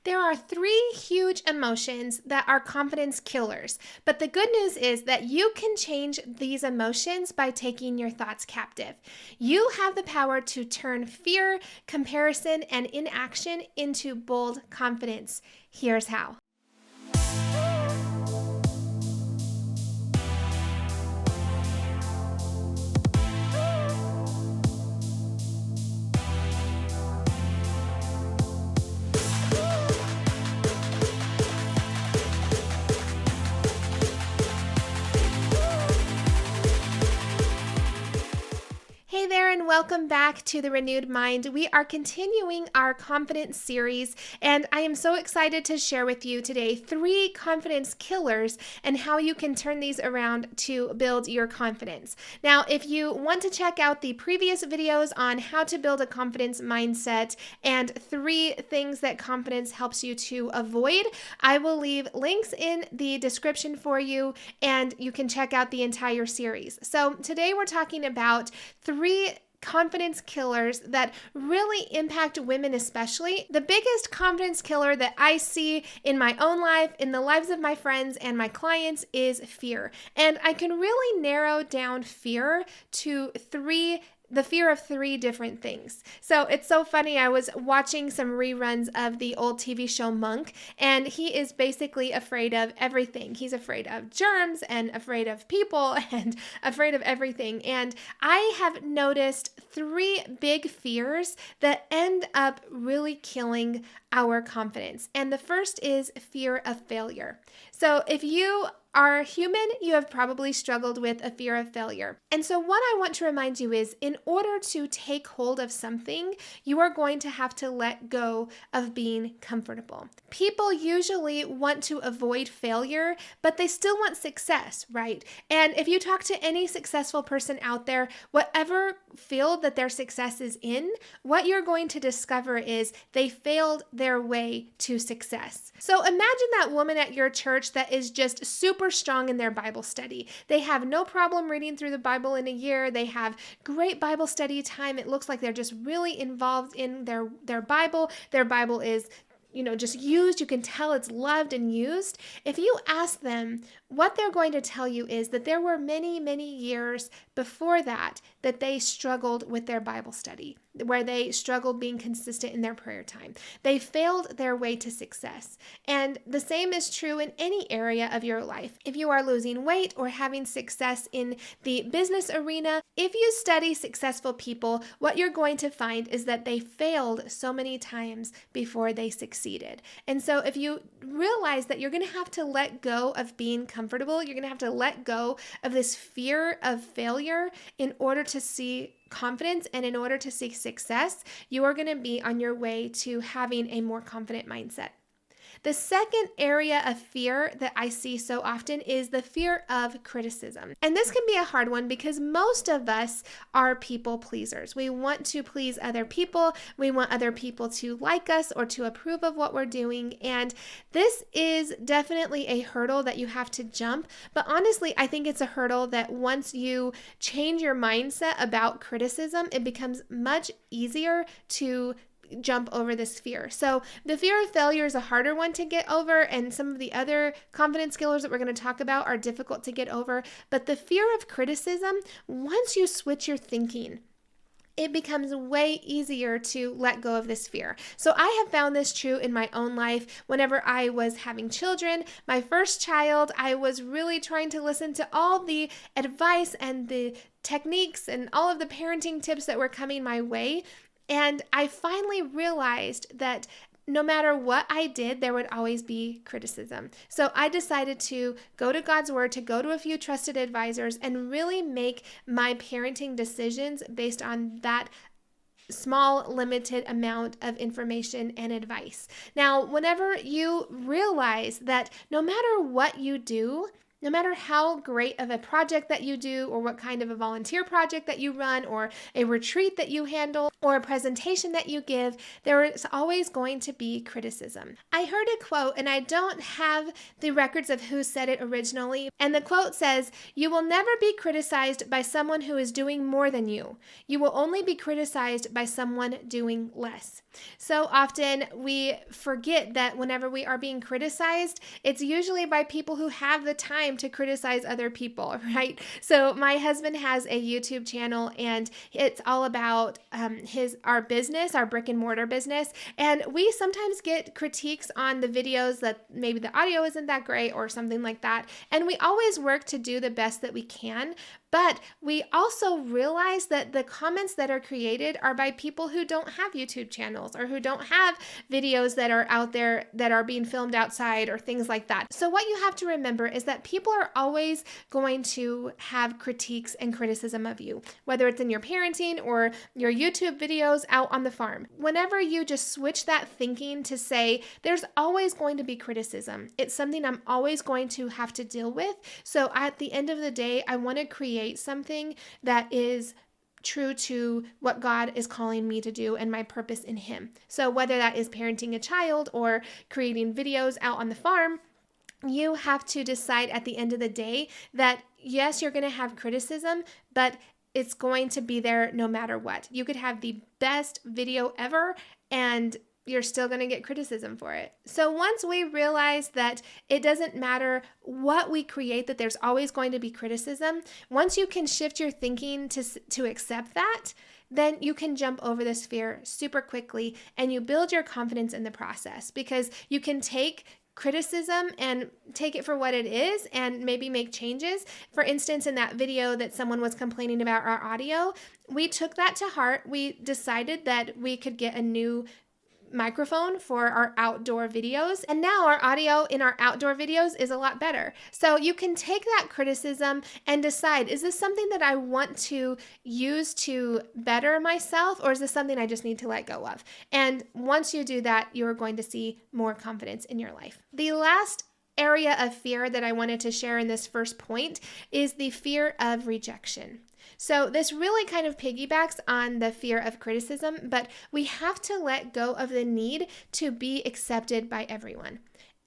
There are three huge emotions that are confidence killers, but the good news is that you can change these emotions by taking your thoughts captive. You have the power to turn fear, comparison, and inaction into bold confidence. Here's how. Hey there, and welcome back to The Renewed Mind. We are continuing our confidence series, and I am so excited to share with you today 3 confidence killers and how you can turn these around to build your confidence. Now, if you want to check out the previous videos on how to build a confidence mindset and 3 things that confidence helps you to avoid, I will leave links in the description for you, and you can check out the entire series. So today we're talking about 3 confidence killers that really impact women especially. The biggest confidence killer that I see in my own life, in the lives of my friends and my clients, is fear. And I can really narrow down fear to the fear of 3 different things. So it's so funny. I was watching some reruns of the old TV show Monk, and he is basically afraid of everything. He's afraid of germs and afraid of people and afraid of everything. And I have noticed 3 big fears that end up really killing our confidence. And the first is fear of failure. So if you are human, you have probably struggled with a fear of failure. And so what I want to remind you is, in order to take hold of something, you are going to have to let go of being comfortable. People usually want to avoid failure, but they still want success, right? And if you talk to any successful person out there, whatever field that their success is in, what you're going to discover is they failed their way to success. So imagine that woman at your church that is just super strong in their Bible study. They have no problem reading through the Bible in a year. They have great Bible study time. It looks like they're just really involved in their Bible. Their Bible is just used. You can tell it's loved and used. If you ask them, what they're going to tell you is that there were many, many years before that they struggled with their Bible study, where they struggled being consistent in their prayer time. They failed their way to success. And the same is true in any area of your life. If you are losing weight or having success in the business arena, if you study successful people, what you're going to find is that they failed so many times before they succeeded. And so if you realize that you're going to have to let go of being comfortable, you're going to have to let go of this fear of failure in order to see confidence and in order to see success, you are going to be on your way to having a more confident mindset. The second area of fear that I see so often is the fear of criticism. And this can be a hard one because most of us are people pleasers. We want to please other people. We want other people to like us or to approve of what we're doing. And this is definitely a hurdle that you have to jump. But honestly, I think it's a hurdle that once you change your mindset about criticism, it becomes much easier to jump over this fear. So the fear of failure is a harder one to get over, and some of the other confidence killers that we're going to talk about are difficult to get over. But the fear of criticism, once you switch your thinking, it becomes way easier to let go of this fear. So I have found this true in my own life. Whenever I was having children, my first child, I was really trying to listen to all the advice and the techniques and all of the parenting tips that were coming my way. And I finally realized that no matter what I did, there would always be criticism. So I decided to go to God's Word, to go to a few trusted advisors, and really make my parenting decisions based on that small, limited amount of information and advice. Now, whenever you realize that no matter what you do, No matter how great of a project that you do, or what kind of a volunteer project that you run, or a retreat that you handle, or a presentation that you give, there is always going to be criticism. I heard a quote, and I don't have the records of who said it originally, and the quote says, "You will never be criticized by someone who is doing more than you. You will only be criticized by someone doing less." So often we forget that whenever we are being criticized, it's usually by people who have the time to criticize other people, right? So my husband has a YouTube channel, and it's all about our business, our brick and mortar business. And we sometimes get critiques on the videos that maybe the audio isn't that great or something like that. And we always work to do the best that we can. But we also realize that the comments that are created are by people who don't have YouTube channels, or who don't have videos that are out there that are being filmed outside, or things like that. So what you have to remember is that people are always going to have critiques and criticism of you, whether it's in your parenting or your YouTube videos out on the farm. Whenever you just switch that thinking to say, there's always going to be criticism, it's something I'm always going to have to deal with. So at the end of the day, I want to create something that is true to what God is calling me to do and my purpose in Him. So whether that is parenting a child or creating videos out on the farm, you have to decide at the end of the day that yes, you're going to have criticism, but it's going to be there no matter what. You could have the best video ever, and you're still going to get criticism for it. So once we realize that it doesn't matter what we create, that there's always going to be criticism, once you can shift your thinking to accept that, then you can jump over this fear super quickly, and you build your confidence in the process, because you can take criticism and take it for what it is and maybe make changes. For instance, in that video that someone was complaining about our audio, we took that to heart. We decided that we could get a new microphone for our outdoor videos, and now our audio in our outdoor videos is a lot better. So you can take that criticism and decide, is this something that I want to use to better myself, or is this something I just need to let go of? And once you do that, you're going to see more confidence in your life. The last area of fear that I wanted to share in this first point is the fear of rejection. So this really kind of piggybacks on the fear of criticism, but we have to let go of the need to be accepted by everyone.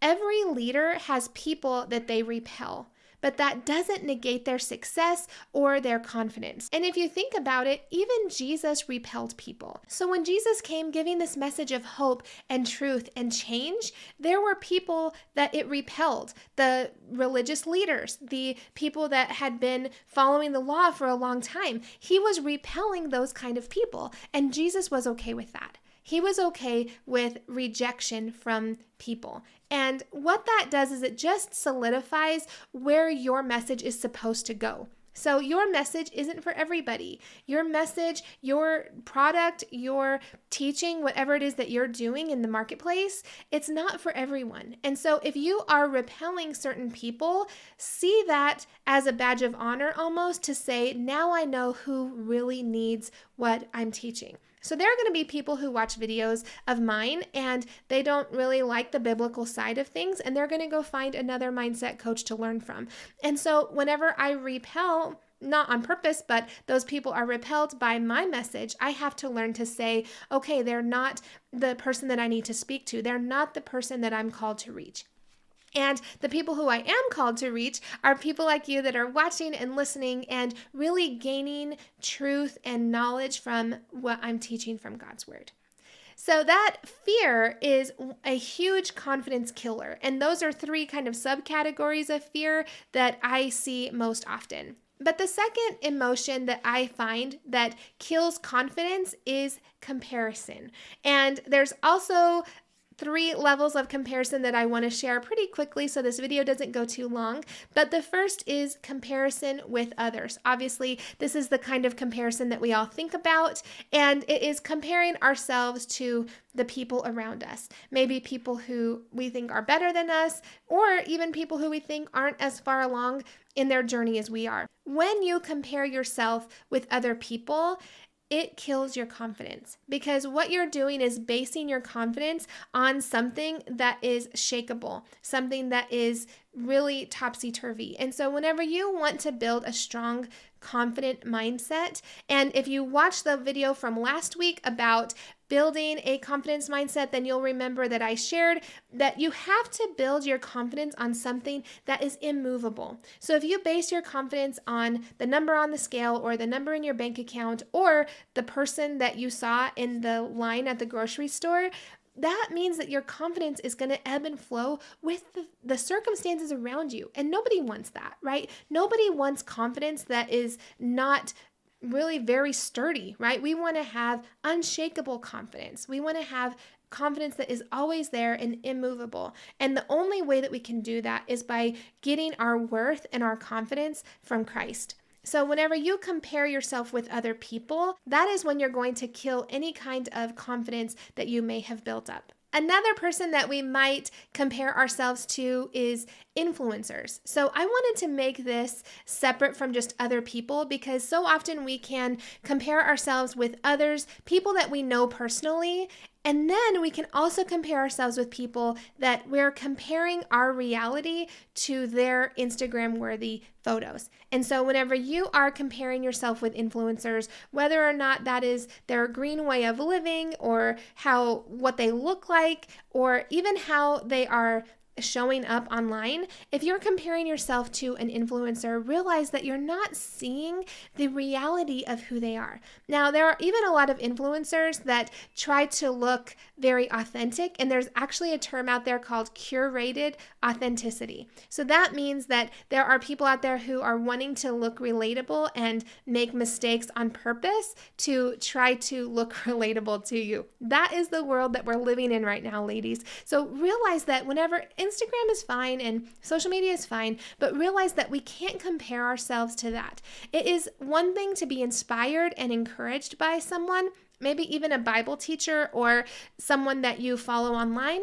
Every leader has people that they repel, but that doesn't negate their success or their confidence. And if you think about it, even Jesus repelled people. So when Jesus came giving this message of hope and truth and change, there were people that it repelled. The religious leaders, the people that had been following the law for a long time. He was repelling those kind of people, and Jesus was okay with that. He was okay with rejection from people. And what that does is it just solidifies where your message is supposed to go. So your message isn't for everybody. Your message, your product, your teaching, whatever it is that you're doing in the marketplace, it's not for everyone. And so if you are repelling certain people, see that as a badge of honor almost, to say, now I know who really needs what I'm teaching. So there are going to be people who watch videos of mine and they don't really like the biblical side of things, and they're going to go find another mindset coach to learn from. And so whenever I repel, not on purpose, but those people are repelled by my message, I have to learn to say, okay, they're not the person that I need to speak to. They're not the person that I'm called to reach. And the people who I am called to reach are people like you that are watching and listening and really gaining truth and knowledge from what I'm teaching from God's Word. So that fear is a huge confidence killer. And those are three kind of subcategories of fear that I see most often. But the second emotion that I find that kills confidence is comparison. And there's also 3 levels of comparison that I want to share pretty quickly so this video doesn't go too long. But the first is comparison with others. Obviously, this is the kind of comparison that we all think about, and it is comparing ourselves to the people around us. Maybe people who we think are better than us, or even people who we think aren't as far along in their journey as we are. When you compare yourself with other people, it kills your confidence, because what you're doing is basing your confidence on something that is shakeable, something that is really topsy-turvy. And so whenever you want to build a strong, confident mindset, and if you watch the video from last week about building a confidence mindset, then you'll remember that I shared that you have to build your confidence on something that is immovable. So if you base your confidence on the number on the scale, or the number in your bank account, or the person that you saw in the line at the grocery store, that means that your confidence is going to ebb and flow with the circumstances around you. And nobody wants that, right? Nobody wants confidence that is not really very sturdy, right? We want to have unshakable confidence. We want to have confidence that is always there and immovable. And the only way that we can do that is by getting our worth and our confidence from Christ. So whenever you compare yourself with other people, that is when you're going to kill any kind of confidence that you may have built up. Another person that we might compare ourselves to is influencers. So I wanted to make this separate from just other people, because so often we can compare ourselves with others, people that we know personally, and then we can also compare ourselves with people that we're comparing our reality to their Instagram-worthy photos. And so whenever you are comparing yourself with influencers, whether or not that is their green way of living, or what they look like, or even how they are showing up online, if you're comparing yourself to an influencer, realize that you're not seeing the reality of who they are. Now, there are even a lot of influencers that try to look very authentic, and there's actually a term out there called curated authenticity. So that means that there are people out there who are wanting to look relatable and make mistakes on purpose to try to look relatable to you. That is the world that we're living in right now, ladies. So realize that whenever Instagram is fine and social media is fine, but realize that we can't compare ourselves to that. It is one thing to be inspired and encouraged by someone, maybe even a Bible teacher or someone that you follow online.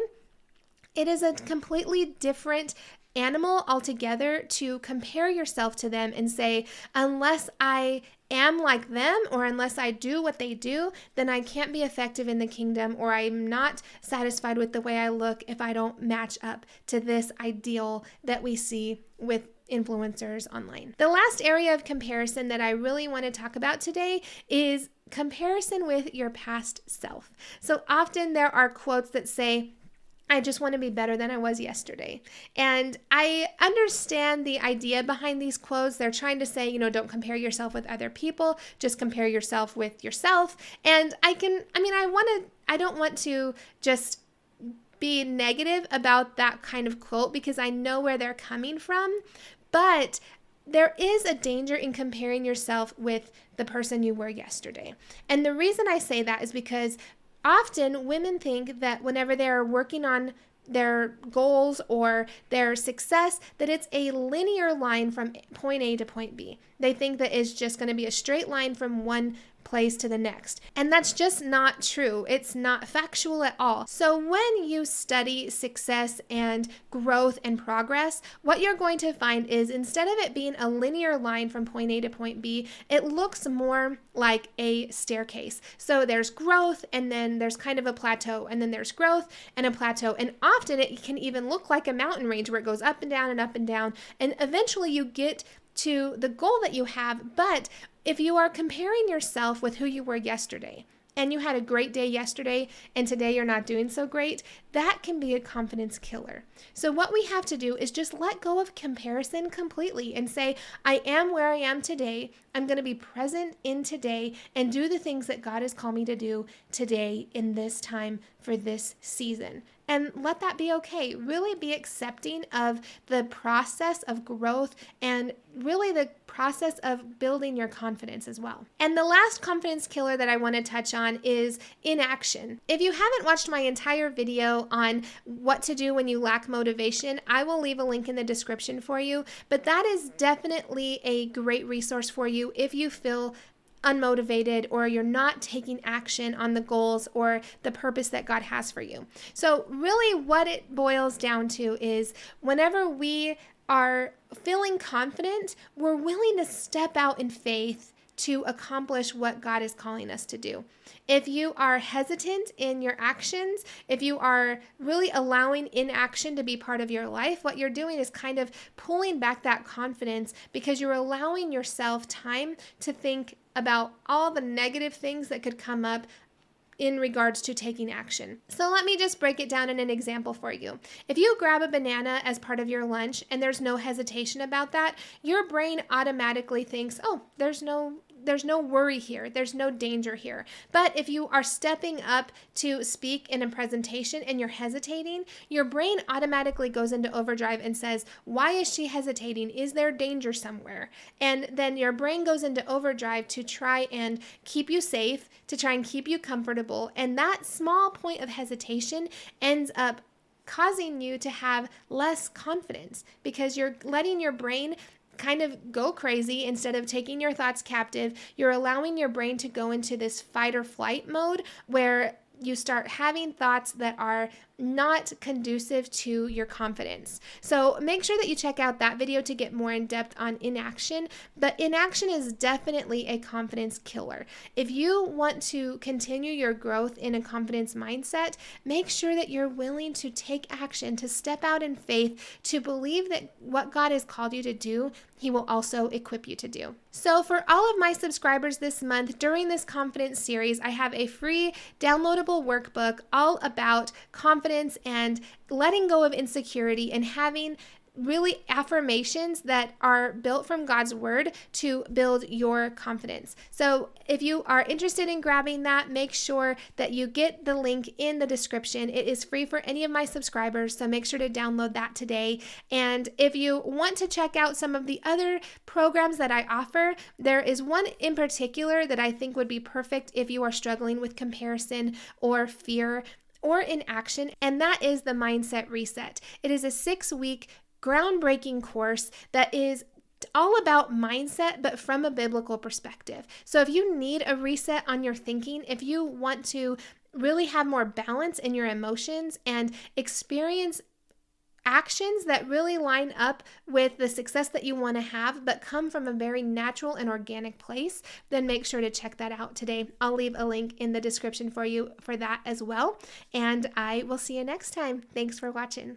It is a completely different animal altogether to compare yourself to them and say, unless I am like them, or unless I do what they do, then I can't be effective in the kingdom, or I'm not satisfied with the way I look if I don't match up to this ideal that we see with influencers online. The last area of comparison that I really want to talk about today is comparison with your past self. So often there are quotes that say, I just want to be better than I was yesterday. And I understand the idea behind these quotes. They're trying to say, don't compare yourself with other people, just compare yourself with yourself. And I don't want to just be negative about that kind of quote, because I know where they're coming from. But there is a danger in comparing yourself with the person you were yesterday. And the reason I say that is because often women think that whenever they're working on their goals or their success, that it's a linear line from point A to point B. They think that it's just going to be a straight line from one place to the next. And that's just not true. It's not factual at all. So when you study success and growth and progress, what you're going to find is, instead of it being a linear line from point A to point B, it looks more like a staircase. So there's growth, and then there's kind of a plateau, and then there's growth and a plateau. And often it can even look like a mountain range where it goes up and down and up and down. And eventually you get to the goal that you have. But if you are comparing yourself with who you were yesterday, and you had a great day yesterday and today you're not doing so great, that can be a confidence killer. So what we have to do is just let go of comparison completely and say, I am where I am today. I'm going to be present in today and do the things that God has called me to do today in this time for this season. And let that be okay. Really be accepting of the process of growth and really the process of building your confidence as well. And the last confidence killer that I want to touch on is inaction. If you haven't watched my entire video on what to do when you lack motivation, I will leave a link in the description for you. But that is definitely a great resource for you if you feel unmotivated or you're not taking action on the goals or the purpose that God has for you. So really what it boils down to is, whenever we are feeling confident, we're willing to step out in faith to accomplish what God is calling us to do. If you are hesitant in your actions, if you are really allowing inaction to be part of your life, what you're doing is kind of pulling back that confidence because you're allowing yourself time to think about all the negative things that could come up in regards to taking action. So let me just break it down in an example for you. If you grab a banana as part of your lunch and there's no hesitation about that, your brain automatically thinks, oh, there's no worry here. There's no danger here. But if you are stepping up to speak in a presentation and you're hesitating, your brain automatically goes into overdrive and says, why is she hesitating? Is there danger somewhere? And then your brain goes into overdrive to try and keep you safe, to try and keep you comfortable. And that small point of hesitation ends up causing you to have less confidence because you're letting your brain kind of go crazy instead of taking your thoughts captive. You're allowing your brain to go into this fight or flight mode where you start having thoughts that are not conducive to your confidence. So make sure that you check out that video to get more in depth on inaction. But inaction is definitely a confidence killer. If you want to continue your growth in a confidence mindset, make sure that you're willing to take action, to step out in faith, to believe that what God has called you to do, He will also equip you to do. So for all of my subscribers this month, during this confidence series, I have a free downloadable workbook all about confidence and letting go of insecurity and having really affirmations that are built from God's word to build your confidence. So if you are interested in grabbing that, make sure that you get the link in the description. It is free for any of my subscribers, so make sure to download that today. And if you want to check out some of the other programs that I offer, there is one in particular that I think would be perfect if you are struggling with comparison or fear or inaction, and that is the Mindset Reset. It is a 6-week groundbreaking course that is all about mindset, but from a biblical perspective. So if you need a reset on your thinking, if you want to really have more balance in your emotions and experience actions that really line up with the success that you want to have, but come from a very natural and organic place, then make sure to check that out today. I'll leave a link in the description for you for that as well. And I will see you next time. Thanks for watching.